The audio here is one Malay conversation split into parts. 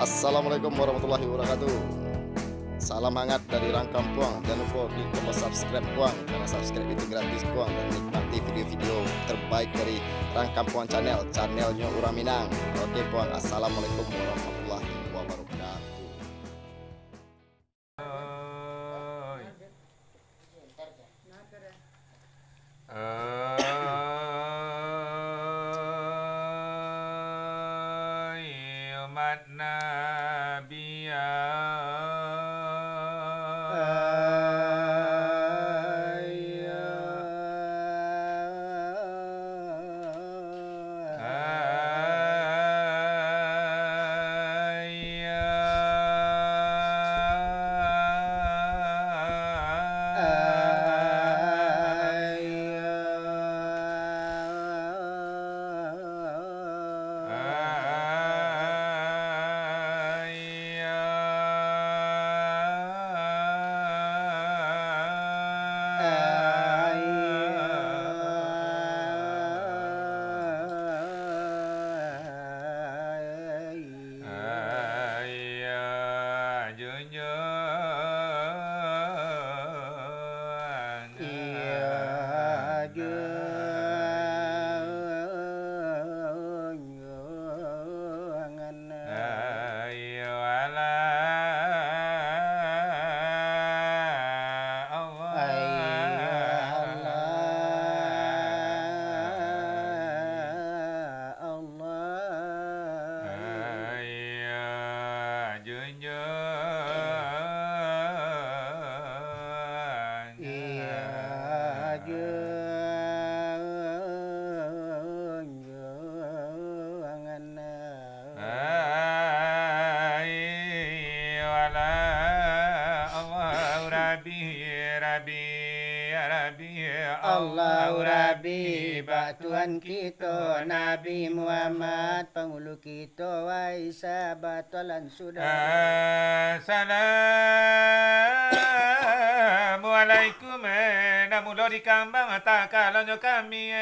Assalamualaikum warahmatullahi wabarakatuh. Salam hangat dari Rangkampuang. Jangan lupa klik tombol subscribe puang, karena subscribe itu gratis puang, dan nikmati video-video terbaik dari Rangkampuang Channel, channelnya Urang Minang. Oke puang, assalamualaikum warahmatullahi wabarakatuh. Umat Nabi Allah Rabbi, Pak Tuhan kita Nabi Muhammad, penghulu kita wahai sahabat lan saudara. Assalamualaikum. Namulo di kambang tak kalonyo kami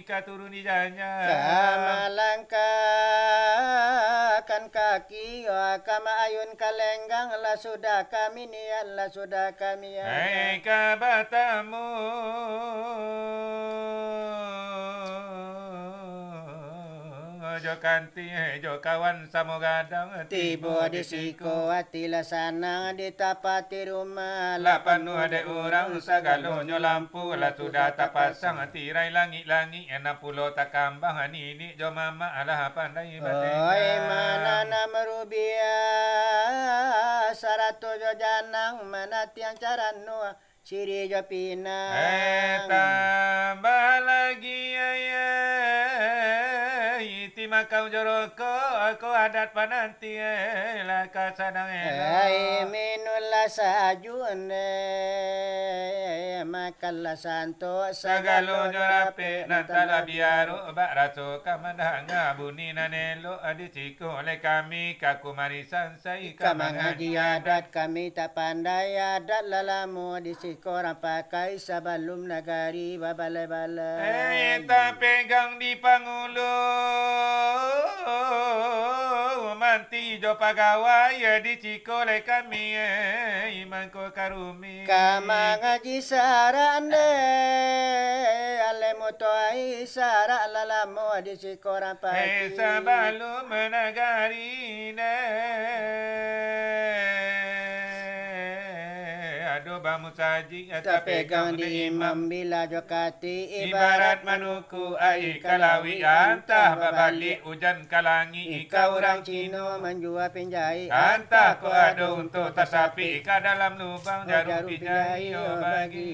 ika turun di janya. Kamalangkakan kaki kama ayun kalenggang la sudah kami niat la sudah kami kabatamu jo kanti jo kawan samogadang tiba di siko hati lasana di tapati rumah lapan ada orang sagalonyo lampu la sudah tapasang tirai langit-langit 60 takambang ini jo mama alah pandai batin oi mana na merubia sarato jo janang mana tiang carano siri jo pinang tambah lagi makau joroko aku adat pananti la kasadang minullah sajun makanlah santo sagalo nyorape nantala biaro bak raso kamandanga buni nanelo adi ciko oleh kami kaku marisan sai kamangaji adat kami tak pandai adat lalamu di sikoran pakai sebelum nagari babalai-balai tak pegang di pangulu manti jo pagawai di cikole kami iman ko karumi kama ngaji sarande ale motoai sara lalamo di sikoran pagi sebelum menagarine bamu saji tak pegang di imam bila jokati ibarat manuku ai kalawi antah babali hujan kalangi ika orang Cino menjual pinjai antah ko ado untuk tasapi ika dalam lubang jarum pinjai bagi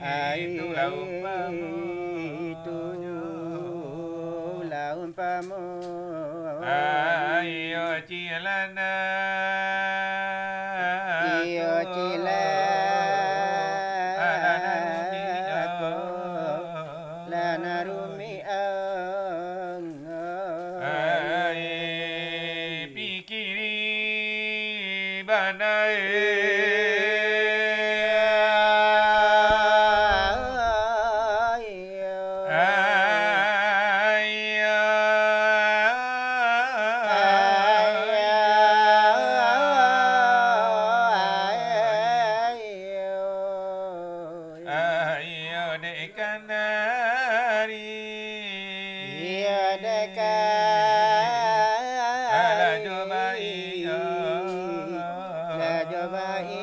itulah umpamu ayo cilana pikiri banai kanari ya deka ala jobai la jobai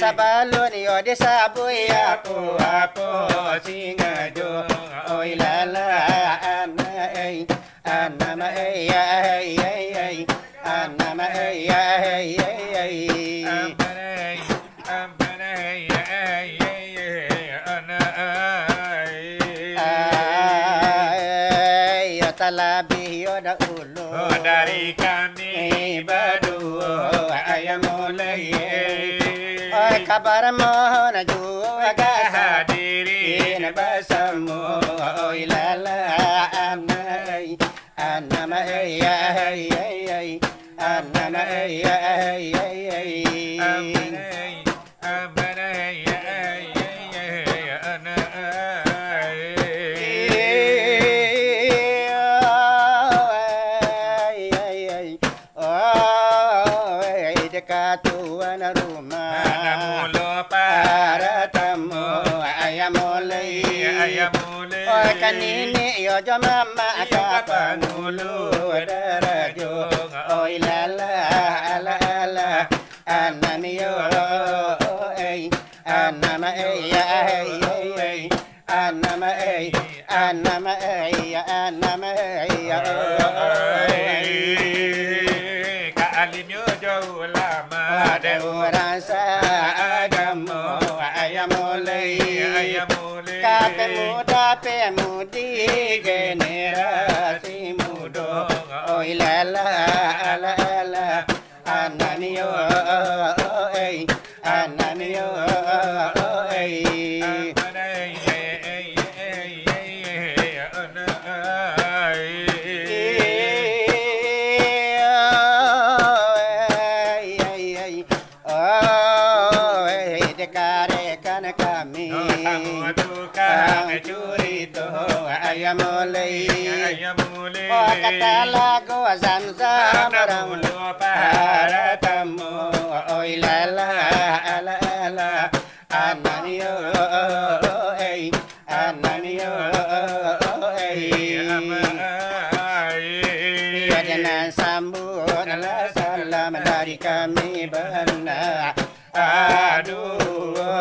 Sabalun yo de sabuy apo singajo oy la la anay anama ay anama ay talabi yo da ulo dari kami berdua ayamulai kabar mohon juga hadirin bersama oi lala anai anama ay anama ay kanini yo mama apa ngulu darajo oi lala ala ala anami yo anama ya anama ya ka alimyo jauh lama ada orang agama ayamole kape muda pemudi generasi muda oi la la la la ananiyo ananiyo kata lagu Zamzam ramu para tamu oi la la la la ananiyo ananiyo ya jangan sambut salam dari kami benar aduh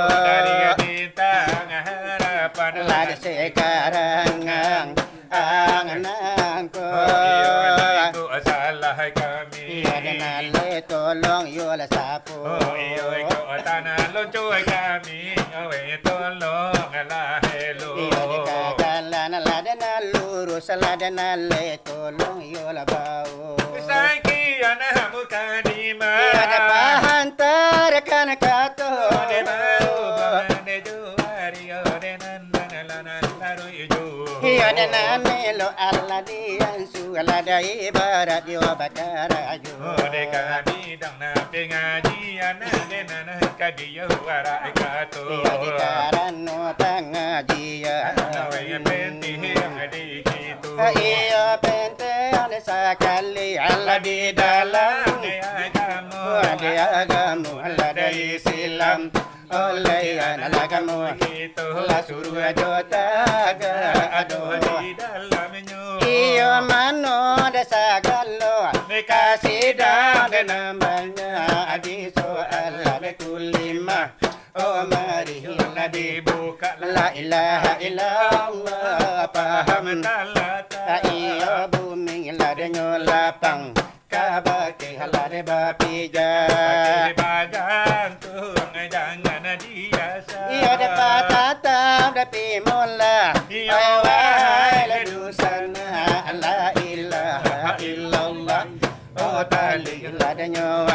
dari bintang harapan lada sekarang anganku salah kami ya dengan le tolong yo la sapu iyo ko tanah lo cuy kami tolong lah hello iyo dikatakan ladana lurus ladana le tolong yo la bau saiki anak muka di mana ada pahantar kan kato de bau bane juari de nan laru ijo iyo dana melo alla diansu alla dai barat yo bakaraju de kami dang na pengaji anak de nan kadiyo ara kato iyo dikarano tangaji ya nawe penti ngadi kitu iyo pente ane sakali alla di dalam di agamu alla di silam oleh anagamu la suruh jota ado iyo mano desa gallo kasih dan namanya adi soal kulima oh mari la dibuka la ilaha illallah paham ta iyo bumi la denyo lapang kabake la de bapija bagang tu jangan dia iyo de patata de pimola wahai la dusana la ilaha illallah oh tali la denyo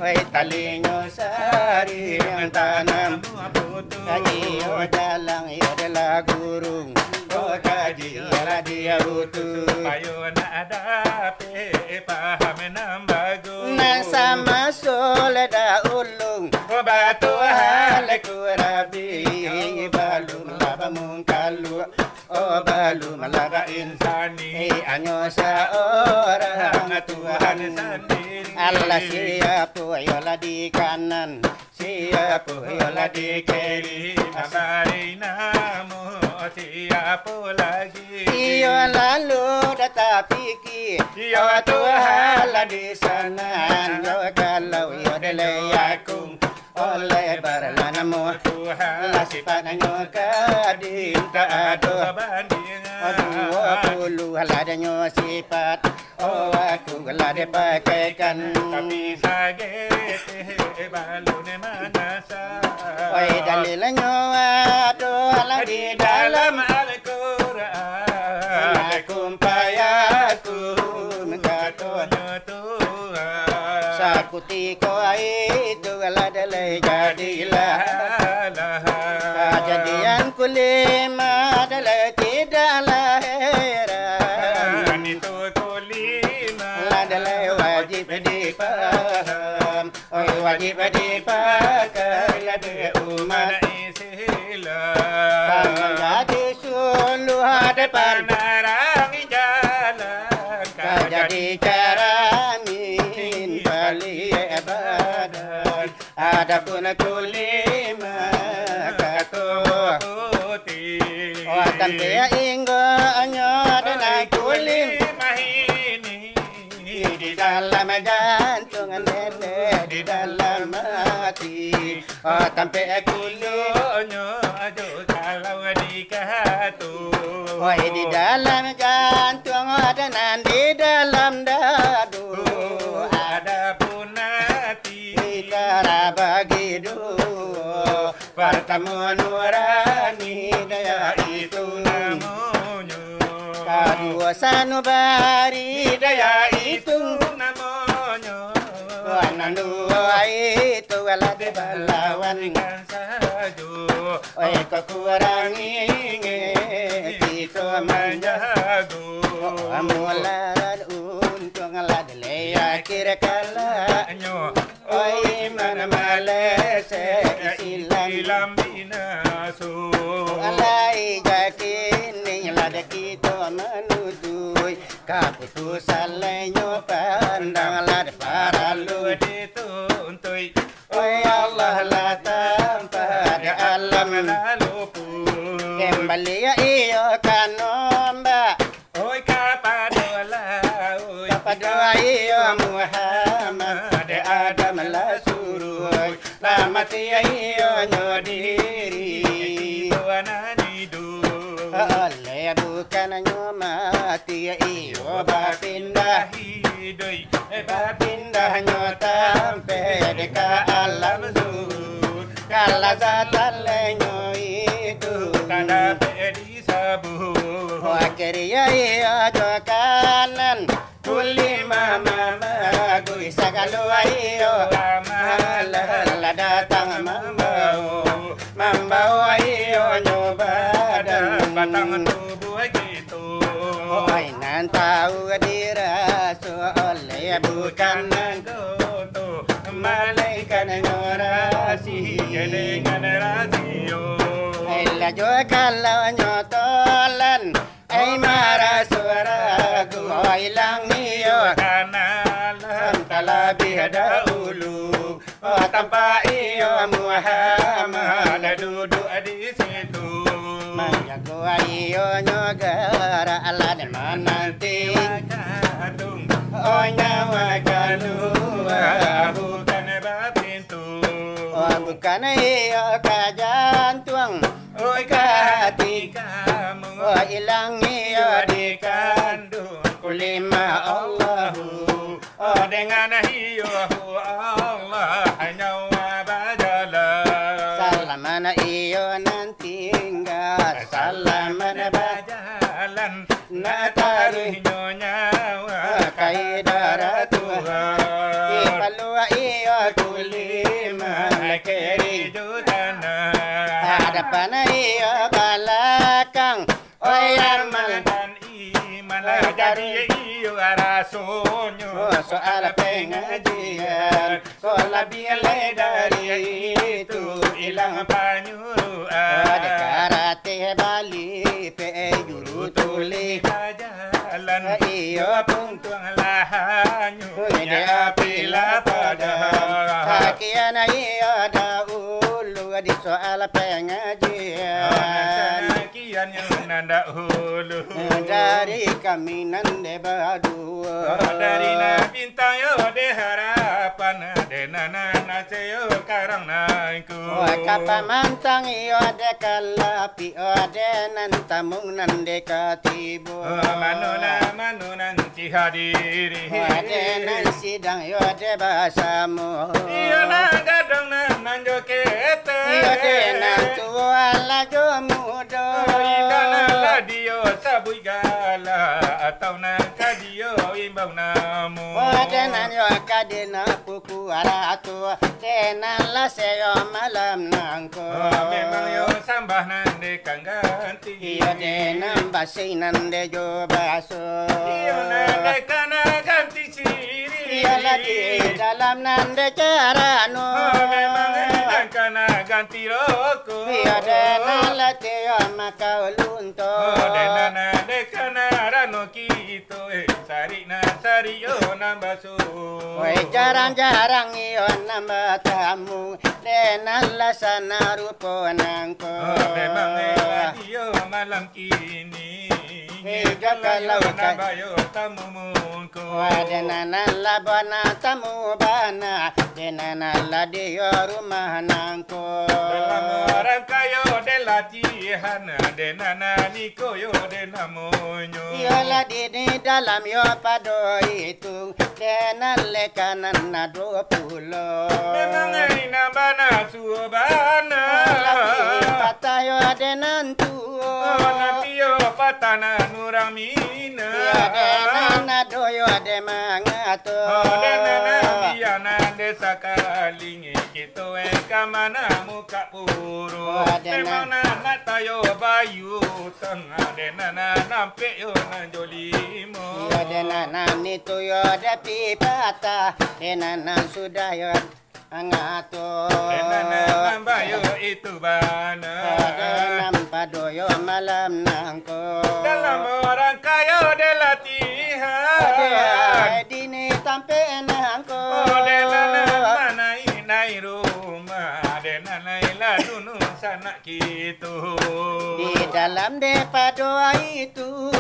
wai tali nyo sari tanam iyo dalang iyo de la gurung oh kaji la dia utu ayo nak ada paham nambagu nang sama soleda ulung batu haleku rabi balum laba mungkalu oh balum laba insani anyo sa orang Tuhan sendiri Allah siapa yola di kanan siapa yola di kiri abari namu siapa lagi iyo lalu data pikir yo Tuhan lah di sana yo kalau yo deleyakum oleh barlanamu Tuhan lah sifatnya kadim tak ada bandingan 20 haladanya sifat oh aku lah dipakaikan tapi sagete balune manasa oi dalilnya aduh lah di dalam Al-Quran kumpayakum katon Tuhan sakuti ko itu ala dalai jadilah kejadian kulima dalai tidak lahiran itu kulima la dalai wajib dipaham oi wajib dipakai la de umat Islam jadi suluh depan Narang jalan jadi cara min bali badan adapun kulima kato putih watan te inggo anyo dan kulim mahini di dalam jantung nene di dalam hati Tampe kulonyo ajo kalau dikatu. Oi di dalam jantung ada nan di dalam dadu. Ada pun hati Kita begitu pertemuan nurani daya itu namanya. Kedua sanubari daya itu namanya. Wanan dua itu alat balawan Dengan saja Oi kekurangi kita menjago. Amulan untung alat leya kira kala Nyo Oi mana malese ilam binaso. Alai jakini lada kita menudui Keputusan lenyo pandang lada para lu Dituntui Oi Allah la tanpa ada alam lalu pun. Kembali ya iyo kanomba Oi kapadola oi Kepada iyo Muhammad Adam la suruh Lama tiya iyo nyodiri Oleh bukan nyomati iyo bapindah Hidoi Bapindah nyotampe deka alam zuhud Kala zatan lenyo itu Kada pedi sabu Wakiriya iyo jokanan Kuli mama magui sagalo iyo Mahala datang mambau Mambau iyo nyobadan Batang tubuh gitu. Oi nan tahu dirasu oleh bukan Doto malaikat nyorasi dengan rasio. Ella jo kalau nyotolan ai marah suara gua hilang iyo Kanalan antala bihada ulu tanpa iyo Muhammad duduk di situ. maya gua iyo nyogara ala dan mananti Kadung oh nyawa kalua bukan bapintu. oh bukan iyo kajantuang Oi hati kamu oh hilang iyo di kandung kulima Allahu oh dengan hiyo Allah hanya wabajala. salamana iyo nanti enggak salamana Bajalan Nataruh nyawa kaidara Tuhan. ipalua iyo kulima keri Judana hadapan iyo balakang oh amal dan iman jadi iyo rasonyo. soal pengajian soal biale dari itu Hilang panyuruan karate bali pe juru tuli jalan iyo pun tuang lahanyu Ide apila pada hakian iyo dahulu di soal pengajian kian yang nanda hulu dari kami nande berdua dari na bintang yo de harapan de nana seyo karang naiku kapamantang iyo de kalapi de nantamung nande katibo manuna cihadiri de nan sidang iyo de basamu iyo na gadong na nanjo kete iyo de nan tua lajo mudo idana ladio sabui gala atau na kadio imbang namu Denan yo kadena puku aratu denan la seyo malam nangko memang yo sambah nande kang ganti iyo denan basi nande jo baso iyo nande kana ganti ciri iyo lagi dalam nande carano memang kana ganti roko iyo denan la teyo makau lunto denan nande kana rano kito sari na sari yo nambaso Oi jarang-jarang iyo nambah tamu denan la sana rupo nangko memang radio malam kini Higa kalau nabayo tamu munko Wadenan labana tamu bana denanala dia rumah nangko. Dalam orang kayo de latihan denana nikoyo de namonyo. Yola di dalam yo pado itu denale kanan na 20. Memang ina bana subana. Patayo denan tuo. Natio patana nurang mina. Denana doyo de mangato. Denana biana de sakalingi kito kamana muka puro. Memang nana tayo bayu tengah denana nampe yo nanjolimo. Denana ni tuyo de pipata. Denana sudah yo angato. Denana bayu itu bana. Denam padoyo malam nangko. Dalam orang kayo de latihan. Dini tampe nangko. Denana mana inai rumah. Denana ila dunu sana kitu. Di dalam de padoa itu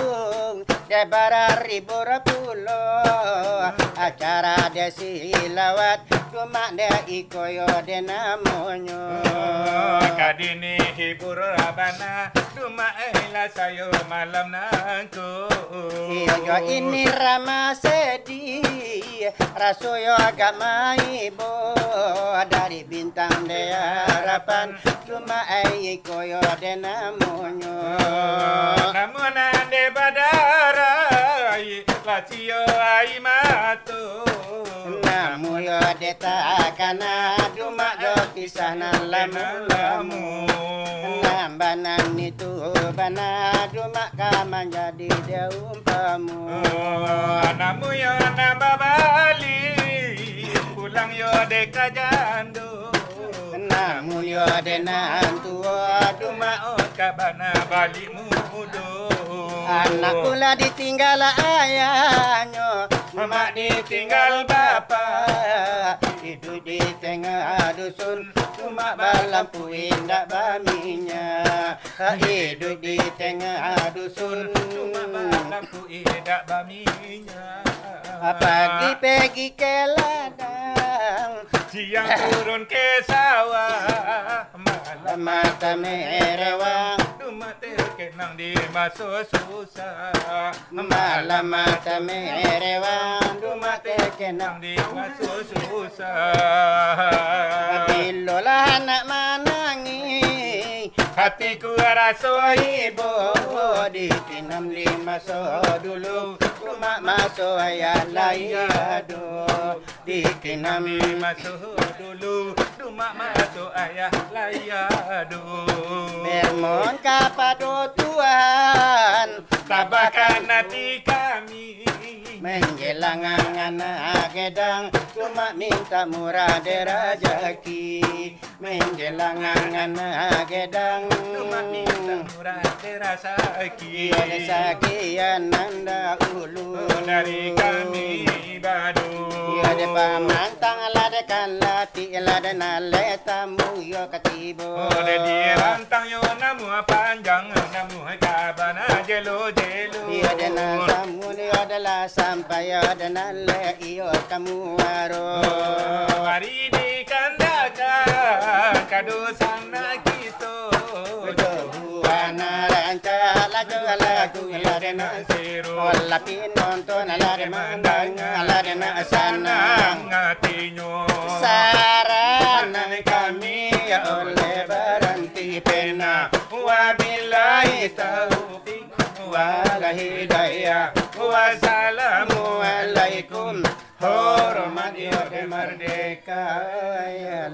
de bararibu rapulo acara de silawat cuma de ikoyo de namonyo. Kadini hibur abana cuma ila sayo malam nangko. Iyo ini rama sedih rasoyo agama ibo dari bintang de harapan cuma ikoyo de namonyo. Namun ande badarai latio ai mato. Namun yo de takana cuma do kisah lamu-lamu. Nambanan itu bana cuma kaman jadi de umpamu. Namun yo nambah bali pulang yo de kajando. Namun yo de nantua cuma kabana balik mudo. anak pula ditinggal ayahnya, mak ditinggal bapa. Hidup di tengah dusun, cuma balampu indah baminya. Hidup di tengah dusun, Cuma balampu indah baminya. Pagi-pagi ke ladang, Siang turun ke sawah, malam mata merewang, cuma terkenang di masa susah. malam mata merewang, rumah terkenang. Di masa susah. Bilolah anak menangis, Hatiku rasa ibu ditinam lima so dulu, rumah masuk ayah layado. Ditinam Kami masuk dulu, rumah masuk ayah layado. bermohon kepada Tuhan, Tabahkan hati kami. menjelang anak gedang, cuma minta murah derajaki. Menjelang anak gedang, Cuma minta murah terasa iya desakian nanda ulu dari kami badu. iya de pamantang lade kalati lade nale tamu yo katibo. Oleh dia rantang yo namu panjang namu kabana jelo jelo. Iya de tamu ni adalah sampai ada nale iyo kamu aro. Mari dikandakan kado sana kita. Buana ranca laju lagu lade na Seru wala pinonton lade mandang lade na sanang. ngatinyo. Sarana kami ya oleh berhenti pena. Wabillahi taufiq wal hidayah. Wassalamualaikum hormat ya merdeka ya